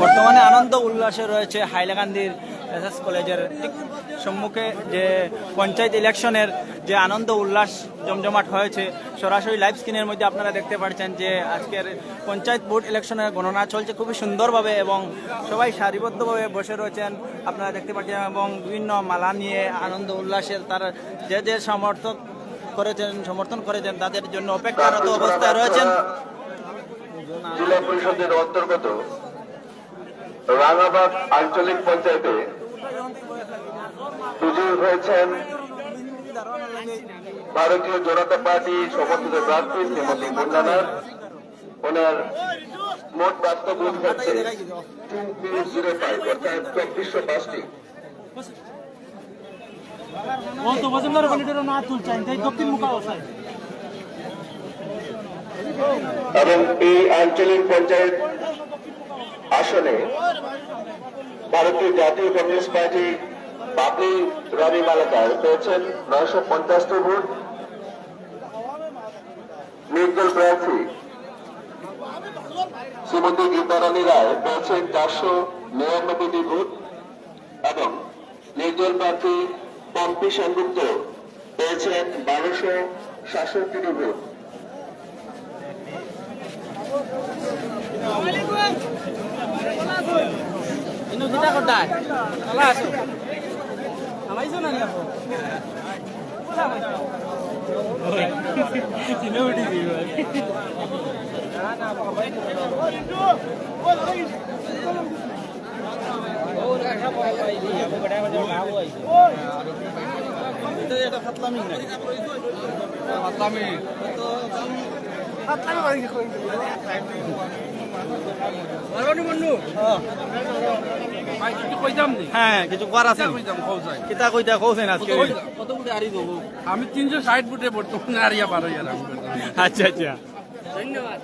বর্তমানে আনন্দ উল্লাসে রয়েছে হাইলাকান্দির এসএস কলেজের ঠিক সম্মুখে যে পঞ্চায়েত ইলেকশনের যে আনন্দ উল্লাস জমজমাট হয়েছে সরাসরি লাইভ স্ক্রিনের মধ্যে আপনারা দেখতে পাচ্ছেন যে আজকের পঞ্চায়েত বোর্ড ইলেকশনের গণনা চলছে খুবই সুন্দরভাবে এবং সবাই সারিবদ্ধভাবে বসে রয়েছেন আপনারা দেখতে পাচ্ছেন এবং বিভিন্ন মালা নিয়ে আনন্দ উল্লাসের তার যে সমর্থন করেছেন তাদের জন্য অপেক্ষারত অবস্থায় রয়েছেন। জেলা পরিষদের অন্তর্গত রাঙাবাদ আঞ্চলিক পঞ্চায়েতে বিজয়ী হয়েছেন ভারতীয় জনতা পার্টি সমর্থিত প্রার্থী শ্রীমতী মুন্নানাথ। ওনার মোট বাস্তব ভোট হচ্ছে 2305 অর্থাৎ 2405টি। এবং এই আঞ্চলিক পঞ্চায়েত আসনে ভারতীয় জাতীয় কমিউনিস্ট পার্টি বাবলি রানী মালাকার পেয়েছেন 950টি ভোট। নির্দল প্রার্থী শ্রীমতী গীতারানী রায় পেয়েছেন 499টি ভোট এবং নির্দল প্রার্থী পম্পি সেনগুপ্ত পেয়েছেন 1267টি ভোট। হ্যাঁ কিছু করার আছে কিতা কইতা কৌছেন আজকে আমি 360 ফুটে বর্তমানে আরিয়া পার হইয়া আচ্ছা আচ্ছা ধন্যবাদ।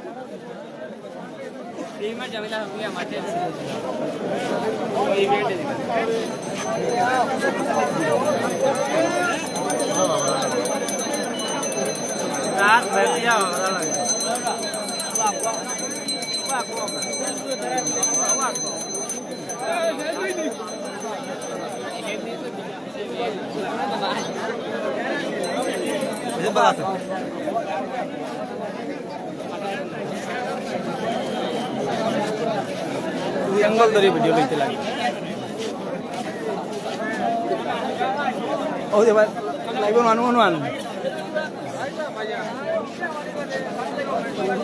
জঙ্গল ধরে ভিডিও লইতে লাগে ও এবার লাইভ মানুষ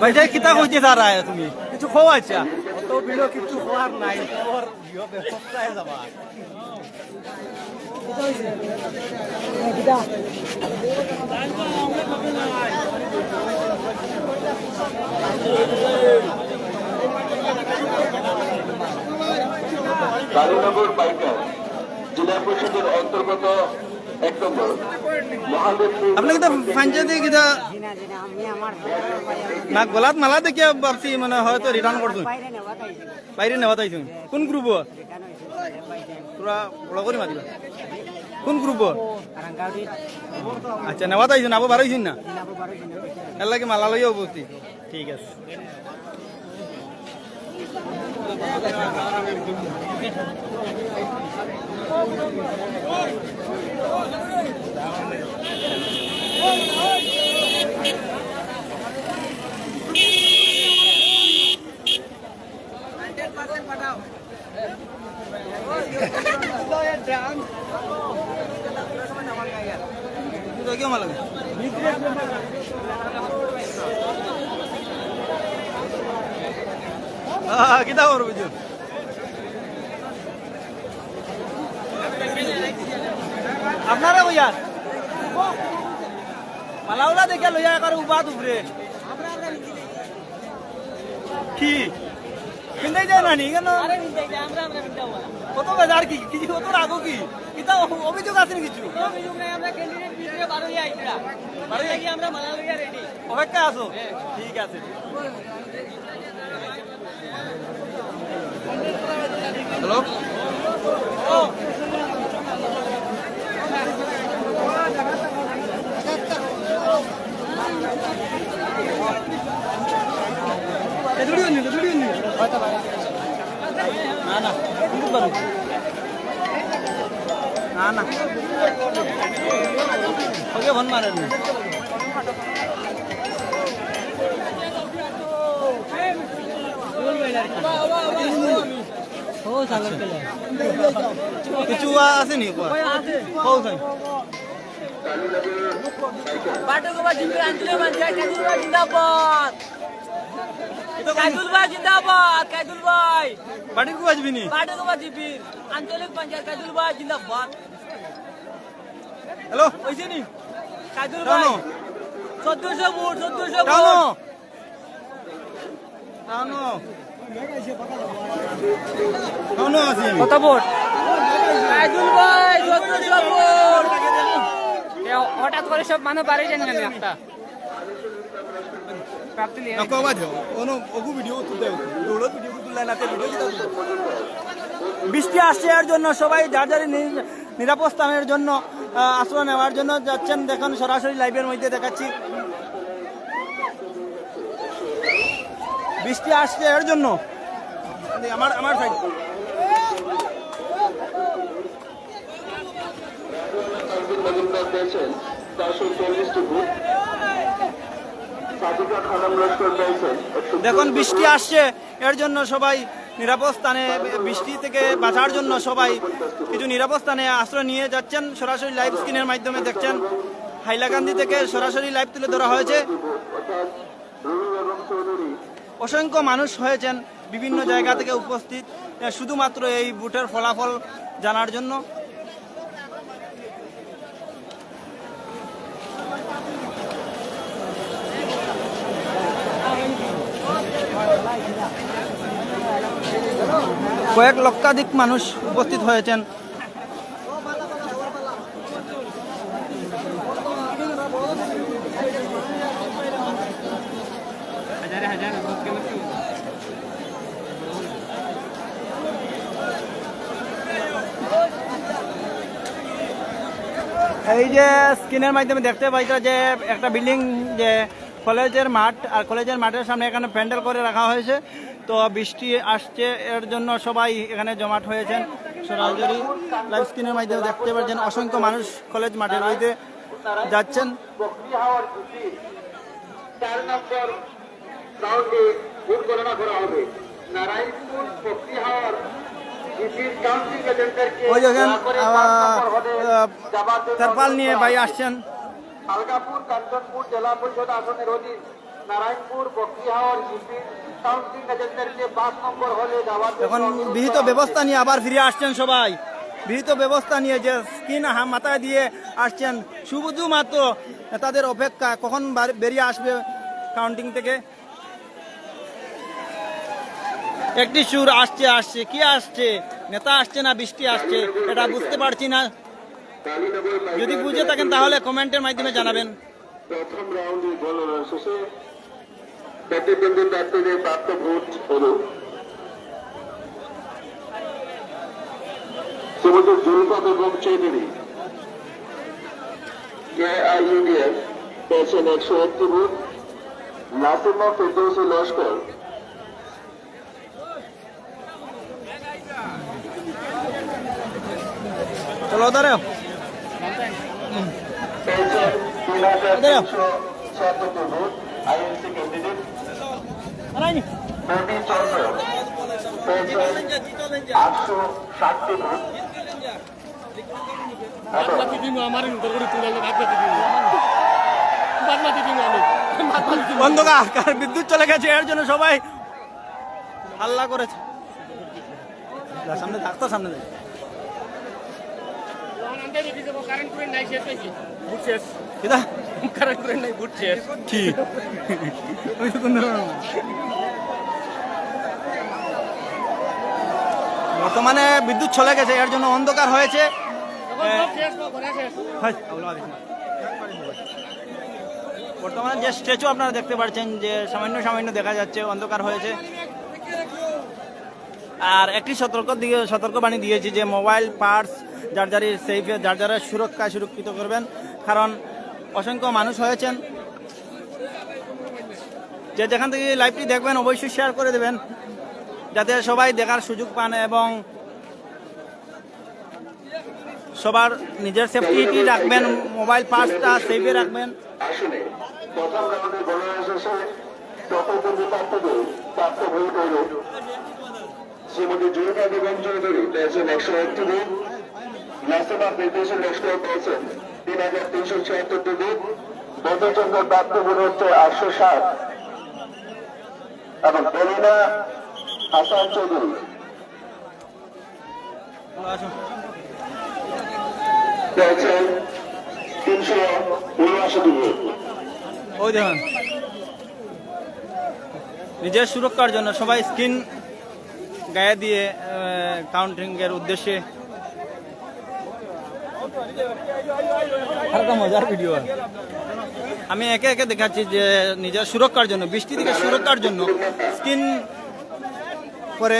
ভাই যাই কিতা কইতে সারা তুমি কিছু খাও আচ্ছা অত ভিডিও কিছু খাওয়ার নাই তোর ভিডিও ব্যবস্থায় যাবা কালীনগর পাইকার জেলা পরিষদের অন্তর্গত 1 নম্বর মহাদেবপুর। আপনি কিতা পঞ্চায়েতে কিতা না গলাত মালা দেখিয়া ভাবছি মানে হয়তো রিটার্ন করছো বাইরে নেওয়া তাইছো কোন গ্রুপ তোরা বড় করে মাতিবা কোন গ্রুপ আচ্ছা নেওয়া তাইছো না আবার বারোইছিন না এর লাগে মালা লইয়া উপস্থিত ঠিক আছে क्यों मालूम कितना और बुझो আপনারা কইয়া মালাউলা দেখে লইয়া করে উবাদ উপরে কি কিনতেই যায় না নি কেন কত বাজার কি কিছু কত রাখো কি কিতা অভিযোগ আছে কিছু অভিযোগ নাই, আমরা ক্যান্ডিডেট ভিতরে বারোই আইতরা বারোই লাগি আমরা মালা লইয়া রেডি অপেক্ষা আছো ঠিক আছে হ্যালো না না না না ওকে ফোন মারেন না কিছু আসেনি বাটুকুবা জিন্দাবাদ আঞ্চলিক পঞ্চায়েত কাজুল ভাই জিন্দাবাদ কাজুল ভাই জিন্দাবাদ কাজুল ভাই বাড়ি কো আসবি নি বাটুকুবা জিপির আঞ্চলিক পঞ্চায়েত কাজুল ভাই জিন্দাবাদ হ্যালো হইছে নি কাজুল ভাই 1400 ভোট 1400 টানো ভোট টানো টানো আসি কত ভোট কাজুল ভাই 1400 ভোট হঠাৎ করে সব মানুষ বাড়ি যান কেন একটা প্রাপ্তি নিয়ে নকো বাজো ওনো ওগু ভিডিও তুলতে দৌড় ভিডিও তুললে না তে ভিডিও কিটা বৃষ্টি আসছে এর জন্য সবাই যার যার নিরাপদ স্থানের জন্য আশ্রয় নেওয়ার জন্য যাচ্ছেন দেখুন সরাসরি লাইভের মধ্যে দেখাচ্ছি বৃষ্টি আসছে এর জন্য আমার আমার সাইড মজুমদার পেয়েছেন 440টি ভোট। সাদিকা খানম লস্কর পেয়েছেন দেখুন বৃষ্টি আসছে এর জন্য সবাই নিরাপদ স্থানে বৃষ্টি থেকে বাঁচার জন্য সবাই কিছু নিরাপদ স্থানে আশ্রয় নিয়ে যাচ্ছেন সরাসরি লাইভ স্ক্রিনের মাধ্যমে দেখছেন হাইলাকান্দি থেকে সরাসরি লাইভ তুলে ধরা হয়েছে অর্থাৎ রবি এবং চৌধুরী অসংখ্য মানুষ হয়েছেন বিভিন্ন জায়গা থেকে উপস্থিত শুধুমাত্র এই ভোটের ফলাফল জানার জন্য কয়েক লক্ষাধিক মানুষ উপস্থিত হয়েছেন এই যে স্ক্রিনের মাধ্যমে দেখতে পাইতো যে একটা বিল্ডিং যে কলেজের মাঠ আর কলেজের মাঠের সামনে এখানে প্যান্ডেল করে রাখা হয়েছে তো বৃষ্টি আসছে এর জন্য সবাই এখানে জমাট হয়েছেন সরাসরি লাইভ স্ক্রিনের মাধ্যমে দেখতে পাচ্ছেন অসংখ্য মানুষ কলেজ মাঠের মধ্যে যাচ্ছেন বকরি হাওয়ার ঝুঁকি 4 নম্বর রাউন্ডে ভোট গণনা করা হবে। নারায়ণপুর বকরি হাওয়ার ঝুঁকির কাউন্সিল এজেন্টদেরকে ওই দেখেন দয়া করে 5 নম্বর হলে জবাব দেওয়ার তারপাল নিয়ে ভাই অনুরোধ করা আসছেন আলগাপুর কাঞ্চনপুর জেলা পরিষদ আসনের অধীন নারায়ণপুর বকরি হাওয়ার ঝুঁকির কাউন্সিল এজেন্টদেরকে 5 নম্বর হলে জবাব এখন বিহিত ব্যবস্থা নিয়ে আবার ফিরে আসছেন সবাই বিহিত ব্যবস্থা নিয়ে যে স্কিন মাথায় দিয়ে আসছেন শুধুমাত্র তাদের অপেক্ষা কখন বেরিয়ে আসবে কাউন্টিং থেকে একটি সুর আসছে আসছে কি আসছে নেতা আসছে না বৃষ্টি আসছে এটা বুঝতে পারছি না যদি বুঝে থাকেন তাহলে কমেন্টের মাধ্যমে জানাবেন প্রথম রাউন্ডে গণনা শেষে প্রতিদ্বন্দ্বী প্রার্থীদের প্রাপ্ত ভোট হল শ্রীমতী জুলফা বেগম চৌধুরী কেআইইউডিএফ পেয়েছেন 101টি ভোট। নাসিমা ফেরদৌসী লস্কর চলো দাঁড়াও পেয়েছেন 3,376টি ভোট। আইএনসি ক্যান্ডিডেট নবী চন্দ্র পেয়েছেন 860টি ভোট। বাদবাকি দিন আমার দরকারি তুলে বাদবাকি দিন বাদবাকি দিন আমি বাদবাকি দিন অন্ধকার কারণ বিদ্যুৎ চলে গেছে এর জন্য সবাই হাল্লা করেছে সামনে ডাক্তার সামনে দেয় আনন্দে দিতে যাব কারেন্ট করে নাই শেষ হইছে বুট শেষ কিদা কারেন্ট করে নাই বুট শেষ কি ওই তো কোন বর্তমানে বিদ্যুৎ চলে গেছে এর জন্য অন্ধকার হয়েছে শেষ ঘোরা শেষ বর্তমানে যে স্ট্যাচু আপনারা দেখতে পাচ্ছেন যে সামান্য সামান্য দেখা যাচ্ছে অন্ধকার হয়েছে আর একটি সতর্কবাণী দিয়েছি যে মোবাইল পার্স যার যারই সেফে যার যারা সুরক্ষিত করবেন কারণ অসংখ্য মানুষ হয়েছেন যে যেখান থেকে লাইভটি দেখবেন অবশ্যই শেয়ার করে দেবেন যাতে সবাই দেখার সুযোগ পান এবং সবার নিজের সেফটি রাখবেন, মোবাইল পার্সটা সেফে রাখবেন। আসলে প্রথম রাউন্ডে বলা এসেছে চক্রবর্তী প্রাপ্ত ভুল করল শ্রীমতী জয়িতা বেগম চৌধুরী পেয়েছেন 101টি ভোট, নাসিমা পেয়েছেন 3,376টি ভোট, মধুচন্দ্র প্রাপ্ত ভোট হচ্ছে 860 এবং এলিনা হাসান চৌধুরী পেয়েছেন 379টি ভোট। ওই দেখুন, নিজের সুরক্ষার জন্য সবাই স্ক্রিন গায়ে দিয়ে কাউন্টিং এর উদ্দেশ্যে মজার ভিডিও আমি একে একে দেখাচ্ছি যে নিজের সুরক্ষার জন্য, বৃষ্টি থেকে সুরক্ষার জন্য স্ক্রিন করে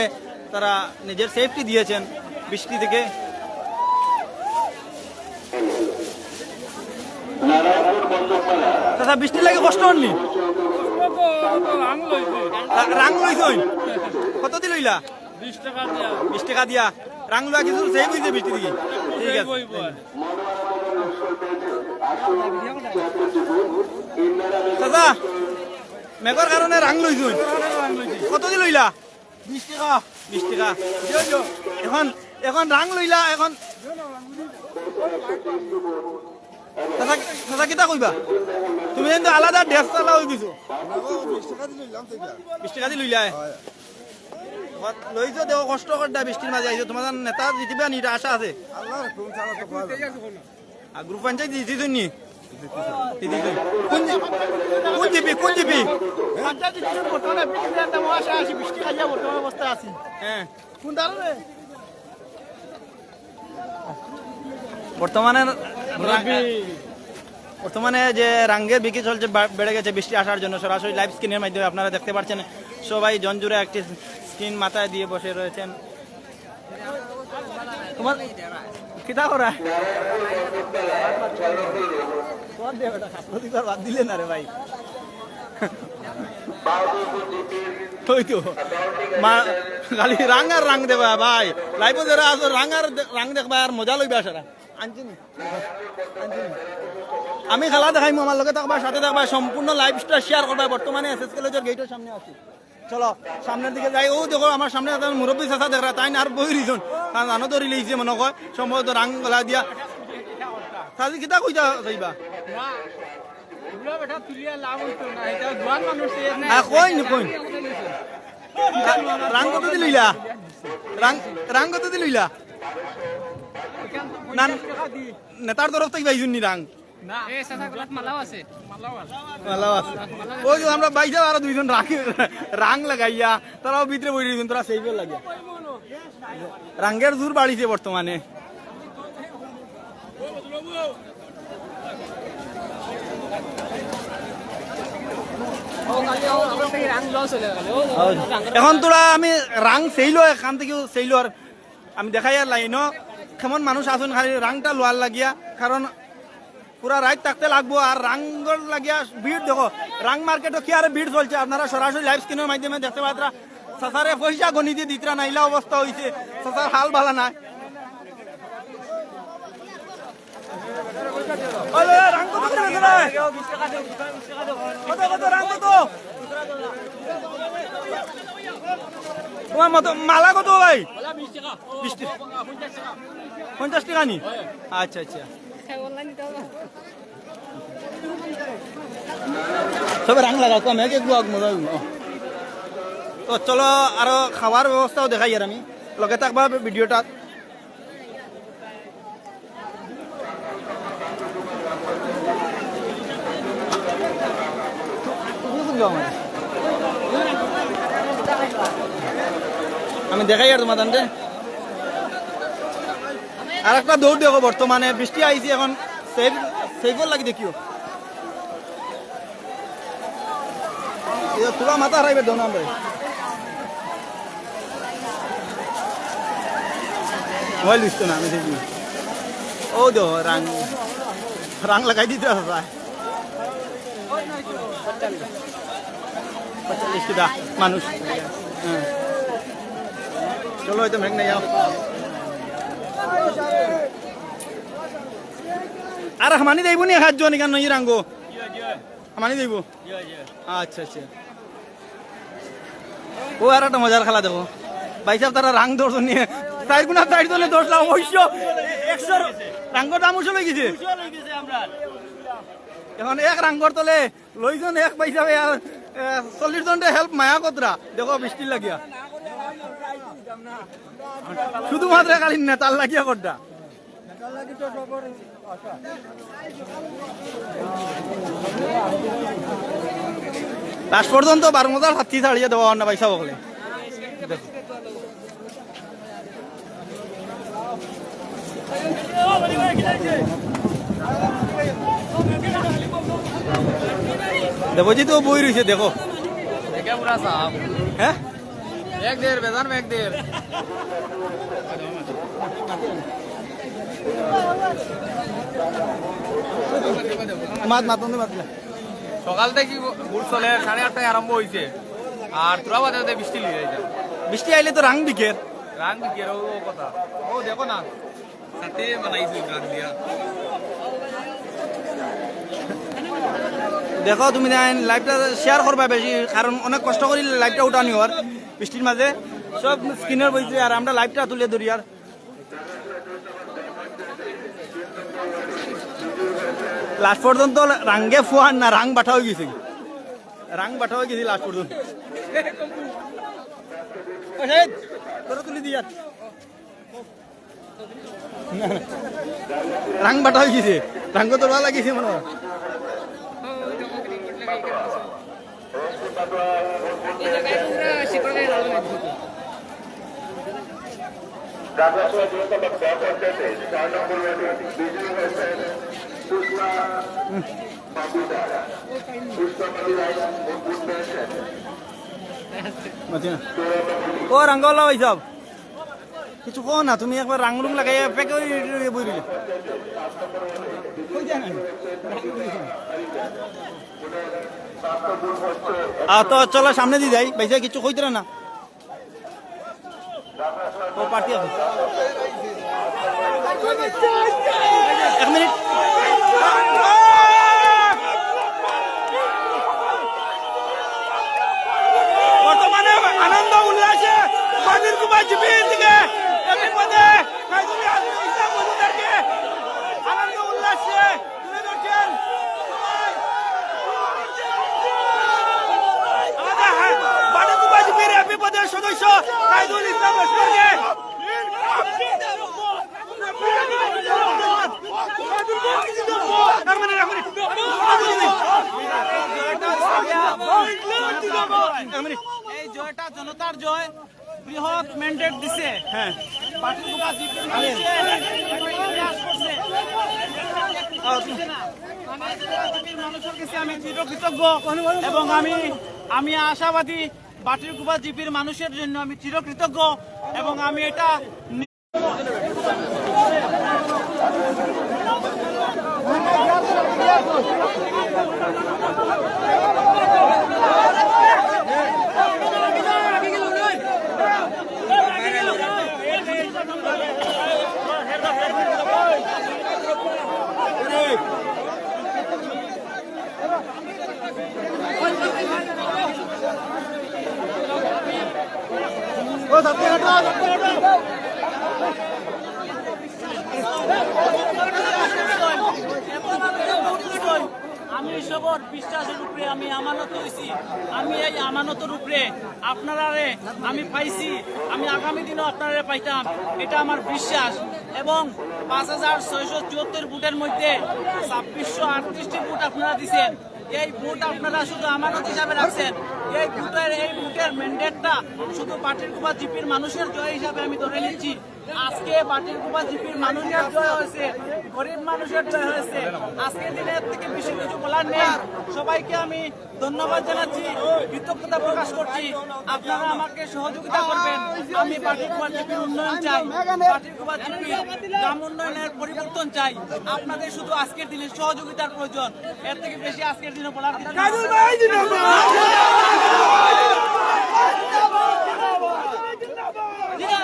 তারা নিজের সেফটি দিয়েছেন বৃষ্টি থেকে। দাদা বৃষ্টি লাগে কষ্ট হননি? রাং লইছই কত দি লইলা? 20 টাকা দিয়া রাং লওয়া কিছু সেভ হয়েছে বৃষ্টি থেকে। ঠিক আছে, দাদা মেঘর কারণে রাং লইছই কত দি লইলা? 20 টাকা। 20 টাকা এখন এখন রাং লইলা এখন দাদা দাদা কিতা কইবা? তুমি কিন্তু আলাদা ড্রেস চালা হয়ে গেছো। 20 টাকা দি লইলা লইছো, দেখো কষ্ট করটা বৃষ্টির মাঝে আইছো, তোমার নেতা জিতিবা নি আশা আছে? গ্রুপ পঞ্চায়েত জিতিছ নি? কোন জিপি কোন জিপি? হ্যাঁ বর্তমানে যে রাঙ্গের বিক্রি চলছে বেড়ে গেছে বৃষ্টি আসার জন্য। সরাসরি লাইভ স্ক্রিনের মাধ্যমে আপনারা দেখতে পাচ্ছেন, সবাই জনজুড়ে একটি স্ক্রিন মাথায় দিয়ে বসে রয়েছেন। তোমার কিতা করা বাদ দিলে না রে ভাই, খালি রাং আর রাং দেবা ভাই। লাইভ যারা আছো রাং আর রাং দেখবা আর মজা লইবা সারা। আমি খেলা দেখাইমু, আমার লগে থাকবা, সাথে থাকবা, সম্পূর্ণ লাইভটা শেয়ার করবা। বর্তমানে এসএস কলেজের গেটের সামনে আছি, চলো সামনের দিকে যাই। ও দেখো আমার সামনে মুরব্বী চাচা দেখ তাই না আর বই রিজন কারণ জানো তো রিলেইছে মনে কয় সম্ভবত রাং গলা দিয়া তাহলে কিতা কইতা যাইবা কইন কইন রাং কত দি লইলা? রাং কত দি লইলা? না নেতার তরফ থেকে পাইছুন নি রাং? ওই যে আমরা বাইজা আরো দুইজন রাং লাগাইয়া তারাও ভিতরে বই দিয়েছেন, তোরা সেই লাগিয়া রাঙ্গের জোর বাড়িছে বর্তমানে। এখন তোরা আমি রাং সেইলো এখান থেকেও সেইলো আর আমি দেখাই আর লাইন কেমন মানুষ আসুন খালি রাংটা লোয়ার লাগিয়া, কারণ পুরা রাত থাকতে লাগবো। আর রাঙ্গর লাগিয়া ভিড় দেখো, রাং মার্কেটও কি আর ভিড় চলছে, আপনারা সরাসরি লাইভ স্ক্রিনের মাধ্যমে দেখতে পাত্রা। সাসারে পয়সা গণিতে দিতরা নাইলা অবস্থা হয়েছে, সাসার হাল ভালো না। তোমার মতো মালা কত ভাই? 50 টাকা নি? আচ্ছা আচ্ছা, সবাই রাং লাগাও কম এক মজা। তো চলো আরো খাওয়ার ব্যবস্থাও দেখাই আর আমি লগে থাকবা ভিডিওটা। আমি দেখাই আর তোমার আর একটা দৌড় দেখো, বর্তমানে বৃষ্টি আইছি এখন সেইফর লাগি দেখিও তোরা মাথা হারাইবে দোনো আমরা মোবাইল দিচ্ছ না। আমি দেখি ও দো রাং রাং লাগাই দিতে হবে 45 টাকা মানুষ। হ্যাঁ চলো হয়তো মেঘ নাই যাও আর হামানি দেব নি হাত জনি কেন নই রাঙ্গো হামানি দেব আচ্ছা আচ্ছা ও আর একটা মজার খেলা দেখো ভাই সাহেব তারা রাং দৌড় নিয়ে চার জনে দৌড়লাম অবশ্য 100 রাঙ্গর দাম উঠে গেছে এখন এক রাঙ্গর তলে লইজন এক পয়সা 40 জনের হেল্প মায়া কতরা দেখো বৃষ্টির লাগিয়া শুধুমাত্র কালিন না তার লাগিয়া করটা লাস্ট পর্যন্ত 12 হাতি ছাড়িয়ে দেওয়া না পয়সা বকলে দেবজি তো বই রয়েছে দেখো হ্যাঁ সকাল থেকে বুট চলে 8:30টায় আরম্ভ হয়েছে আর তোরা বাদে বৃষ্টি লিয়ে যায় বৃষ্টি আইলে তো রাং বিকের রাং কি ও কথা ও দেখো না সাথে বানাইছি রাং দিয়া দেখো তুমি লাইভটা শেয়ার করবা বেশি কারণ অনেক কষ্ট করে লাইভটা উঠানি হওয়ার বৃষ্টির মাঝে সব স্ক্রিনের বইছে আর আমরা লাইভটা তুলে ধরি আর লাস্ট পর্যন্ত রাঙ্গে ফুয়ান না রাং বাঠা হয়ে গেছে লাস্ট পর্যন্ত তুলি দিয়া রাং বাঠা হয়ে গেছে রাঙ্গ তো ভালো লাগিয়েছে মনে হয় ও রাঙ্গওয়ালা ভাই সব কিছু কো না তুমি একবার রাং রুং লাগাই প্যাকে বই দিলে তো চলো সামনে দিয়ে যাই ভাই কিছু কইতে না ও পার্টি আছে 1 মিনিট বর্তমানে আনন্দ উল্লাসে বাজির কুমার জিপির দিকে আনন্দ উল্লাসে তুলে ধরছেন বাজির কুমার জিপির এমপি পদের সদস্য কাইদুল ইসলাম লস্করকে এই জয়টা জনতার জয় বৃহৎ ম্যান্ডেট দিছে হ্যাঁ মানুষের কাছে আমি চিরকৃতজ্ঞ এবং আমি আশাবাদী বাটিরকুপা জিপির মানুষের জন্য আমি চিরকৃতজ্ঞ এবং আমি এটা আমি সবর বিশ্বাসের উপরে আমি আমানত হয়েছি আমি এই আমানতের উপরে আপনারা আমি পাইছি আমি আগামী দিনও আপনারা পাইতাম এটা আমার বিশ্বাস এবং 5674 ভোটের মধ্যে 2638টি ভোট আপনারা দিচ্ছেন এই ভোট আপনারা শুধু আমানত হিসাবে রাখছেন এই ভোটের ম্যান্ডেটটা শুধু বাটিরকুপা জিপির মানুষের জয় হিসাবে আমি ধরে নিচ্ছি আজকে বাটিরকুপা জিপির মানুষের জয় হয়েছে গরিব মানুষের জয় হয়েছে আজকে দিনের থেকে বেশি কিছু বলার নেই সবাইকে আমি ধন্যবাদ জানাচ্ছি কৃতজ্ঞতা প্রকাশ করছি আপনারা আমাকে সহযোগিতা করবেন আমি বাটিরকুপা জিপির উন্নয়ন চাই বাটিরকুপা জিপির গ্রাম উন্নয়নের পরিবর্তন চাই আপনাদের শুধু আজকের দিনে সহযোগিতার প্রয়োজন এর থেকে বেশি আজকের দিনে বলার কিছু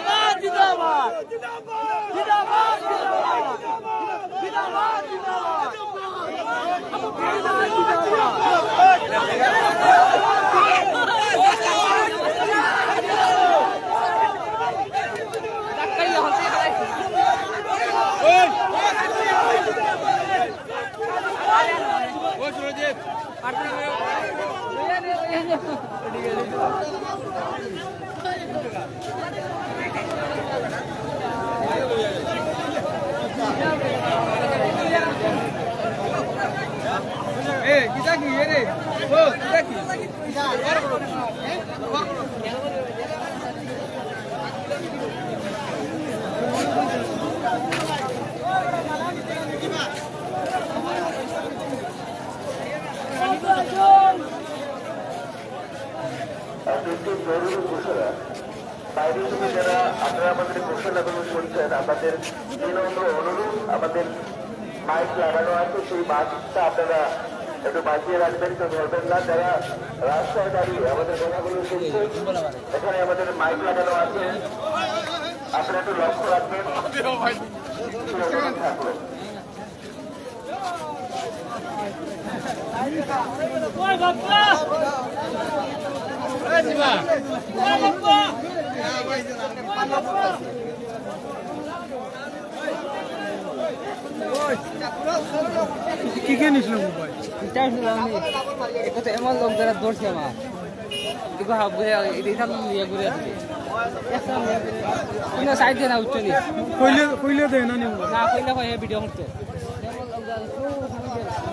নেই। একটি জরুরি ঘোষণা। বাইরে থেকে যারা আপনারা আমাদের ঘোষণাগুলো শুনছেন, আমাদের বিনম্র অনুরোধ, আমাদের মাইক লাগানো আছে, সেই মাইকটা আপনারা একটু বাঁচিয়ে রাখবেন, কেউ ধরবেন না। যারা রাস্তায় দাঁড়িয়ে আমাদের কথাগুলো শুনছেন, এখানে আমাদের মাইক লাগানো আছে, আপনারা একটু লক্ষ্য রাখবেন। থাকলো কি কে নিছিল মোবাইল? এমন লোক যারা ধরছে আমার দেখো হাফ ঘুরে এটা নিয়ে ঘুরে আসছে কোনো সাইড দিয়ে না উঠছে নি কইলে দেয় না নিব না কইলে হয় ভিডিও করতে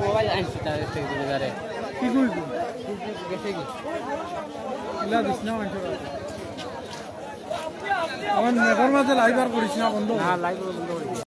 মোবাইল আনছি তার থেকে ঘুরে কি কইবো? গেছে কি ইলা দিস না মানছো আমার নেটর মাঝে লাইভ আর করিস না বন্ধ না লাইভ বন্ধ করে